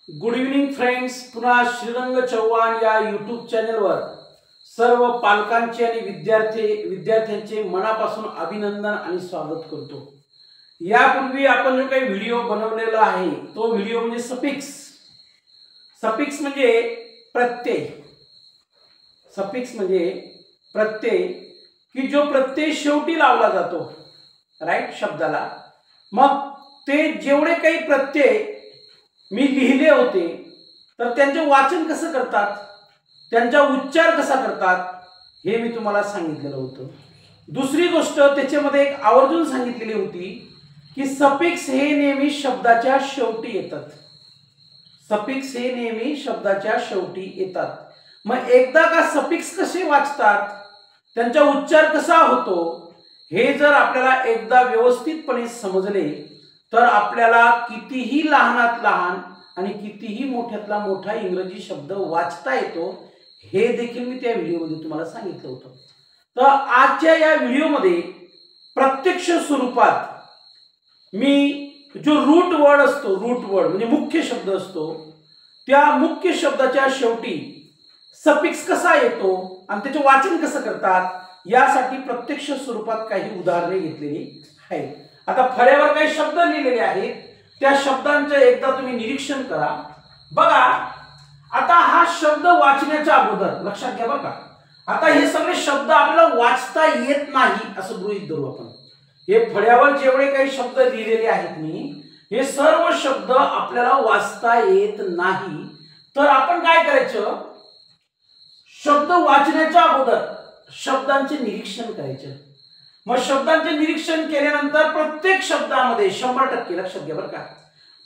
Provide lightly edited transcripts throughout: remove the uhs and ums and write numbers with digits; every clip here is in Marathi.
Good evening friends. पुन्हा श्रीरंग चव्हाण या यूट्यूब चॅनलवर सर्व पालकांचे आणि विद्यार्थ्यांचे मनापासून अभिनंदन आणि स्वागत करतो. यापूर्वी आपण जो काही व्हिडिओ बनवलेला आहे तो व्हिडिओ म्हणजे सफिक्स. सफिक्स म्हणजे प्रत्यय. सफिक्स म्हणजे प्रत्यय की जो प्रत्यय शेवटी लावला जातो राईट शब्दाला. मग ते जेवढे काही प्रत्यय मी लिहिले होते तर त्यांचे वाचन कसं करतात, त्यांचा उच्चार कसा करतात हे मी तुम्हाला सांगितलेलं होतं. दुसरी गोष्ट त्याच्यामध्ये एक आवर्जून सांगितलेली होती की सफिक्स हे नेहमी शब्दाच्या शेवटी येतात. सफिक्स हे नेहमी शब्दाच्या शेवटी येतात. मग एकदा का सफिक्स कसे वाचतात, त्यांचा उच्चार कसा होतो हे जर आपल्याला एकदा व्यवस्थितपणे समजले तर आपल्याला कितीही लहानात लहान आणि कितीही मोठ्यातला मोठा इंग्रजी शब्द वाचता येतो हे देखील मी त्या व्हिडिओमध्ये तुम्हाला सांगितलं होतं. तर आजच्या या व्हिडिओमध्ये प्रत्यक्ष स्वरूपात मी जो रूट वर्ड असतो, रूट वर्ड म्हणजे मुख्य शब्द असतो, त्या मुख्य शब्दाच्या शेवटी सफिक्स कसा येतो आणि त्याचे वाचन कसं करतात यासाठी प्रत्यक्ष स्वरूपात काही उदाहरणे घेतलेली आहेत. आता फळ्यावर काही शब्द लिहिलेले आहेत, त्या शब्दांचे एकदा तुम्ही निरीक्षण करा. बघा आता हा शब्द वाचण्याच्या अगोदर लक्षात घ्या बरं का. आता हे सगळे शब्द आपल्याला वाचता येत नाही असं गृहीत धरू आपण. हे फळ्यावर जेवढे काही शब्द लिहिलेले आहेत मी, हे सर्व शब्द आपल्याला वाचता येत नाही. तर आपण काय करायचं, शब्द वाचण्याच्या अगोदर शब्दांचे निरीक्षण करायचे. मग शब्दांचे निरीक्षण केल्यानंतर प्रत्येक शब्दामध्ये 100% लक्षात घ्या बरं का,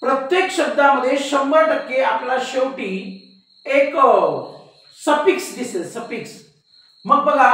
प्रत्येक शब्दामध्ये 100% आपल्याला शेवटी एक सफिक्स दिसेल. सफिक्स मग बघा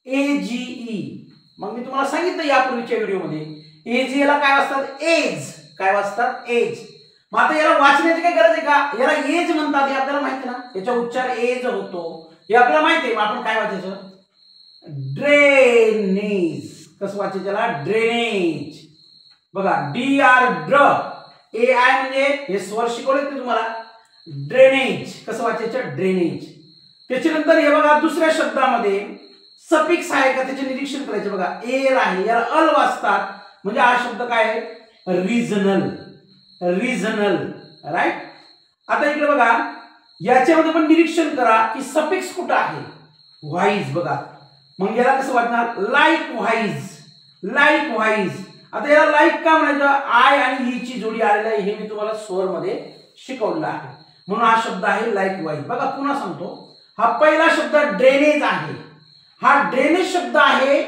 एजीई. मग मी तुम्हाला सांगितलं यापूर्वीच्या व्हिडिओमध्ये एजी ला काय वाचतात, एज. काय वाचतात, एज. मग आता याला वाचण्याची काय गरज आहे का, याला एज म्हणतात हे आपल्याला माहिती ना, याचा उच्चार एज होतो हे आपल्याला माहिती आहे. मग आपण काय वाचायचं, ड्रेनेज. कसं वाचायचं त्याला, ड्रेनेज. बघा डी आर ड्र ए आय म्हणजे हे स्वर शिकवले तुम्हाला. ड्रेनेज कसं वाचायचं, ड्रेनेज. त्याच्यानंतर हे बघा दुसऱ्या शब्दामध्ये सफिक्स आहे का त्याचे निरीक्षण करायचे. बघा एल आहे, याला अल वाचतात म्हणजे हा शब्द काय आहे, रिजनल. Regional right. आता इकडे बघा याच्यामध्ये पण निरीक्षण करा की सफिक्स कुठं आहे, व्हाईज. बघा मग याला कसं वाटणार, लाईक व्हाईज. लाईक व्हाईज. आता याला लाईक का म्हणायचं, आय आणि ई ची जोडी आलेली आहे हे मी तुम्हाला स्वर मध्ये शिकवलं आहे म्हणून हा शब्द आहे लाईक व्हाईज. बघा पुन्हा सांगतो, हा पहिला शब्द ड्रेनेज आहे. हा ड्रेनेज शब्द आहे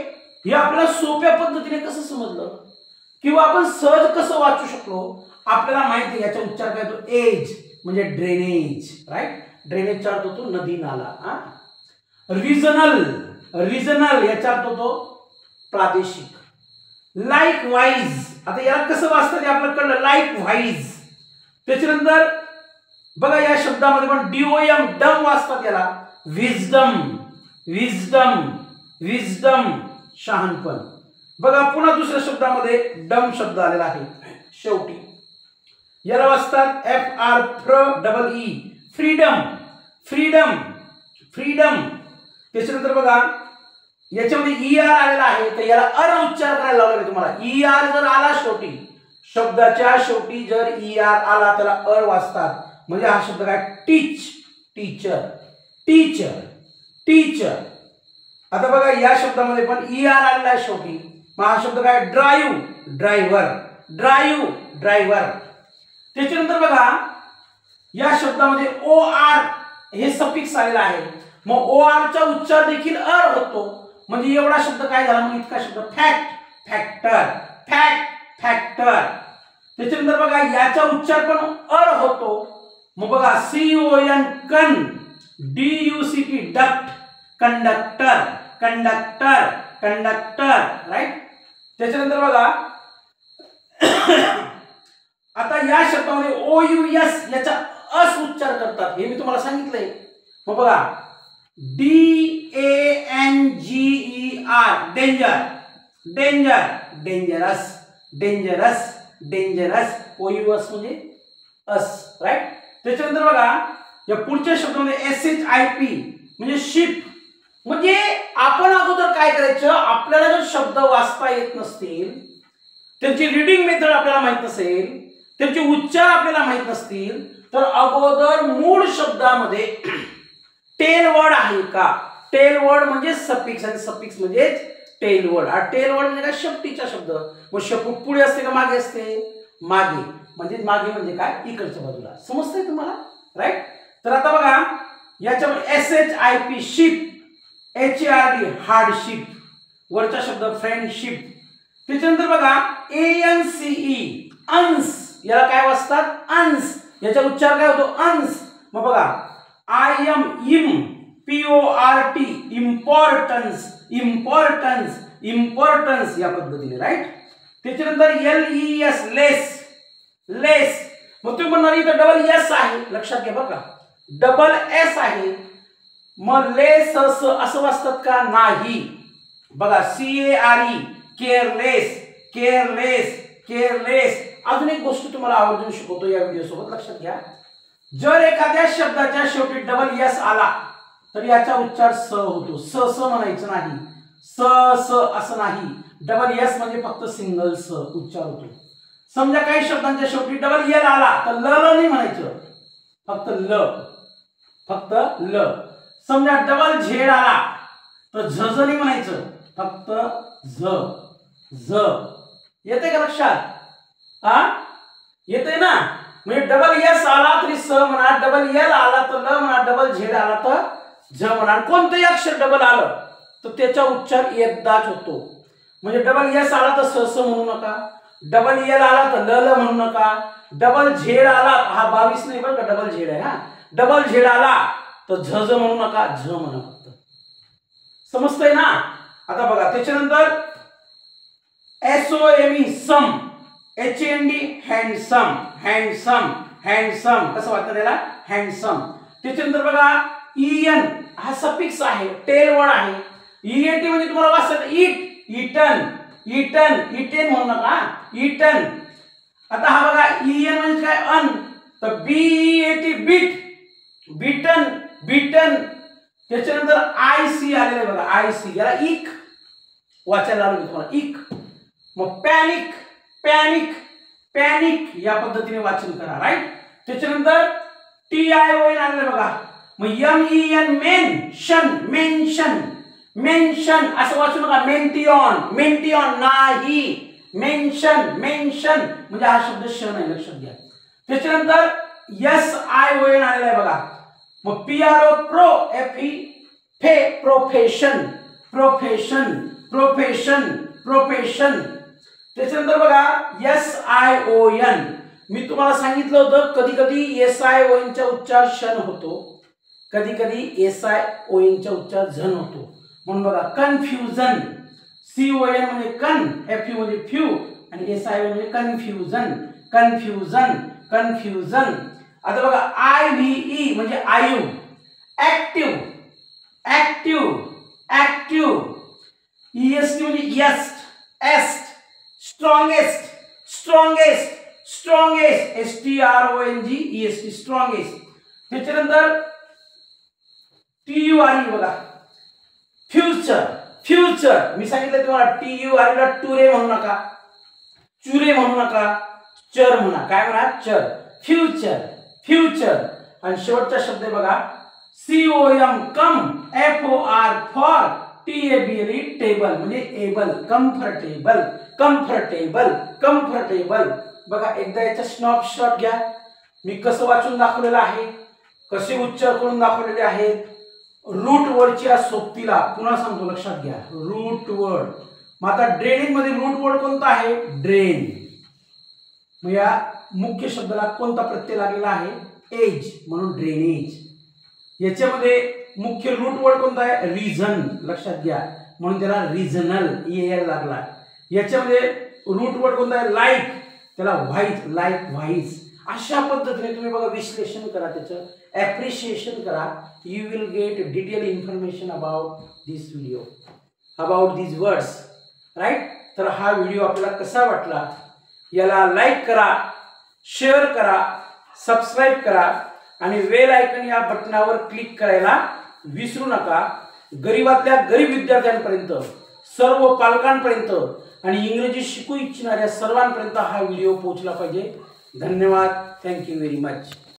हे आपल्याला सोप्या पद्धतीने कसं समजलं किंवा आपण सहज कसं वाचू शकलो, आपल्याला माहिती आहे. याचा उच्चार काय होतो, एज म्हणजे ड्रेनेज राईट. ड्रेनेजचा अर्थ होतो नदी नाला. रिजनल. रिजनल याचा अर्थ होतो प्रादेशिक. Like wise. आता याला कसं वाचतं ते आपल्याला कळलं, लाईक व्हाईज. त्याच्यानंतर बघा या शब्दामध्ये पण डीओएम डम वाचतात याला, विजडम. विजडम. विजडम शहाणपण. बघा पुन्हा दुसऱ्या शब्दामध्ये डम शब्द आलेला आहे शेवटी, याला वाचतात एफ आर फ्र double E, freedom. Freedom. Freedom. त्याच्यानंतर बघा याच्यामध्ये ई आर आलेला आहे तर याला अर उच्चार करायला लावला तुम्हाला. ई आर जर आला शेवटी, शब्दाच्या शेवटी जर ई आर आला त्याला अर वाचतात म्हणजे हा शब्द काय, टीच. टीचर. टीचर. टीचर. आता बघा या शब्दामध्ये पण ई आर आलेला आहे शेवटी, मग हा शब्द काय, ड्राईव्ह. ड्रायव्हर. ड्राईव्ह. ड्रायव्हर. त्याच्यानंतर बघा या शब्दामध्ये ओ आर हे सफिक्स आलेला आहे, मग ओ आर चा उच्चार देखील अर होतो म्हणजे एवढा शब्द काय झाला, मग इतका शब्द फॅक्ट. फॅक्टर. फॅक्ट. फॅक्टर. त्याच्यानंतर बघा याचा उच्चार पण अर होतो, मग बघा C O N con, D U C T duct. Conductor. Conductor. Conductor right. त्याच्यानंतर बघा आता या शब्दामध्ये ओ यू एस याचा अस उच्चार करतात हे मी तुम्हाला सांगितलंय. मग बघा D A N G E R, danger. Danger. Dangerous. Dangerous. Dangerous. O U S म्हणजे अस, राईट. त्याच्यानंतर बघा या पुढच्या शब्दामध्ये SHIP म्हणजे शिप. म्हणजे आपण अगोदर काय करायचं, आपल्याला जर शब्द वाचता येत नसतील, त्यांची रीडिंग मेथड आपल्याला माहित नसेल, त्यांचे उच्चार आपल्याला माहित नसतील, तर अगोदर मूळ शब्दामध्ये टेल वर्ड आहे का, टेल वर्ड म्हणजे सफिक्स आणि सफिक्स म्हणजे टेल वर्ड. टेल वर्ड म्हणजे काय, शेपटीचा शब्द. मग शेपूट पुढे असते का मागे असते, मागे. म्हणजे मागे म्हणजे काय, इकडच्या बाजूला. समजतंय तुम्हाला, राईट. तर आता बघा याच्यामध्ये SHIP शिप, HARD हार्डशिप, वरचा शब्द फ्रेंडशिप. त्याच्यानंतर बघा ANCE अंश, याला काय वाचतात, अंश. याचा उच्चार काय होतो, अंश. मग बघा IM PORT importance, importance, importance या पद्धतीने, राईट. त्याच्यानंतर LES लेस, लेस. मग तुम्ही म्हणणार इथं डबल एस आहे, लक्षात घ्या बरं का, डबल एस आहे. मग लेस असं वाचतात का, नाही. बघा CARE केअरलेस, केअरलेस, केअरलेस. अजून एक गोष्ट तुम्हाला आवर्जून शिकवतो या व्हिडिओ सोबत, लक्षात घ्या. जर एखाद्या शब्दाच्या शेवटी डबल एस आला तर याचा उच्चार स होतो. स म्हणायचं नाही, स असं नाही. डबल एस म्हणजे फक्त सिंगल स उच्चार होतो. समजा काही शब्दांच्या शेवटी डबल एल आला तर ल नाही म्हणायचं, फक्त ल, फक्त ल. समजा डबल झेड आला तर झ नाही म्हणायचं, फक्त झ, झ. येते का लक्षात, येते ना. म्हणजे डबल एस आला तरी स म्हणा, डबल एल आला तर ल म्हणा, डबल झेड आला तर झ म्हणा. कोणतंही अक्षर डबल आलं तर त्याचा उच्चार एकदाच होतो. म्हणजे डबल एस आला तर स म्हणू नका, डबल एल आला तर ल म्हणू नका, डबल झेड आला, हा 22 नाही बरं का, डबल झेड आहे हा. डबल झेड आला तर झ म्हणू नका, झ म्हणा फक्त. समजतंय ना. आता बघा त्याच्यानंतर SOME सम, HAND हँडसम, हँडसम, हँडसम. कसं वाटतं त्याला, हँडसम. त्याच्यानंतर बघा EN हा सफिक्स आहे, टेल वर्ड आहे. ENT म्हणजे तुम्हाला वाचत इट, इटन, इटन, इटेन म्हणू नका, इटन. आता हा बघा EN म्हणजे काय, अन. तर BEAT बीट, बीटन, बीटन. त्याच्यानंतर IC आलेलं आहे बघा, IC, याला इक वाचायला लागलो तुम्हाला, इक. मग पॅनिक, पॅनिक, पॅनिक या पद्धतीने वाचन करा, राईट. त्याच्यानंतर TION आलेलं बघा. मग MEN मेन्शन, मेन्शन, मेन्शन असं वाचू नका, मेंटिऑन, मेंटिऑन नाही, मेन्शन, मेन्शन म्हणजे हा शब्द श नाही, लक्षात घ्या. त्याच्यानंतर SION आलेला आहे बघा. मग PRO प्रो, FE फे, प्रोफेशन, प्रोफेशन, प्रोफेशन, प्रोफेशन. त्याच्यानंतर बघा SION. मी तुम्हाला सांगितलं होतं कधी कधी SION चा उच्चार शन होतो, कधी कधी SION चा उच्चार झन होतो. म्हणून बघा कन्फ्युजन, CON म्हणजे कन, FU म्हणजे फ्यू आणि SION म्हणजे कन्फ्युजन, कन्फ्युजन, कन्फ्युजन. आता बघा IVE म्हणजे आयु, ऍक्टिव्ह, ऍक्टिव्ह, ऍक्टिव्ह. EST म्हणजे येस्ट, est, strongest, strongest, strongest, STRONGEST strongest. त्याच्यानंतर TURE बघा, फ्युचर, फ्युचर. मी सांगितलं तुम्हाला TURE ला टुरे म्हणू नका, चुरे म्हणू नका, चर म्हणा. काय म्हणा, चर. Future, future. आणि शेवटचा शब्द आहे बघा COM come, FOR for, TABLE table म्हणजे एबल, कम्फर्टेबल, कम्फर्टेबल, कम्फर्टेबल. बघा एकदा याचा स्नॅपशॉट घ्या. मी कसं वाचून दाखवलेलं आहे, कसे उच्चार करून दाखवलेले आहेत. रूट वर्डच्या सोबतीला पुन्हा सांगतो, लक्षात घ्या, रूट वर्ड. मग आता ड्रेनिंग मध्ये रूट वर्ड कोणता आहे, ड्रेन. मग या मुख्य शब्दाला कोणता प्रत्यय लागलेला आहे, एज, म्हणून ड्रेनेज. याच्यामध्ये मुख्य रूट वर्ड कोणता आहे, रिझन, लक्षात घ्या, म्हणून त्याला रिजनल EAL लागला. याच्यामध्ये रूट वर्ड कोणता आहे, लाईक, त्याला व्हाईट, लाईक, व्हाईस. अशा पद्धतीने तुम्ही बघा विश्लेषण करा, त्याचं ॲप्रिशिएशन करा. You will get detail information about this video, about this words, right. तर हा व्हिडिओ आपल्याला कसा वाटला, याला लाईक करा, शेअर करा, सबस्क्राईब करा आणि बेल आयकॉन या बटनावर क्लिक करायला विसरू नका। गरीबातल्या गरीब विद्यार्थ्यांपर्यंत, सर्व पालकांपर्यंत आणि इंग्रजी शिकू इच्छिणाऱ्या सर्वांपर्यंत हा व्हिडिओ पोहोचला पाहिजे। धन्यवाद। Thank you very much.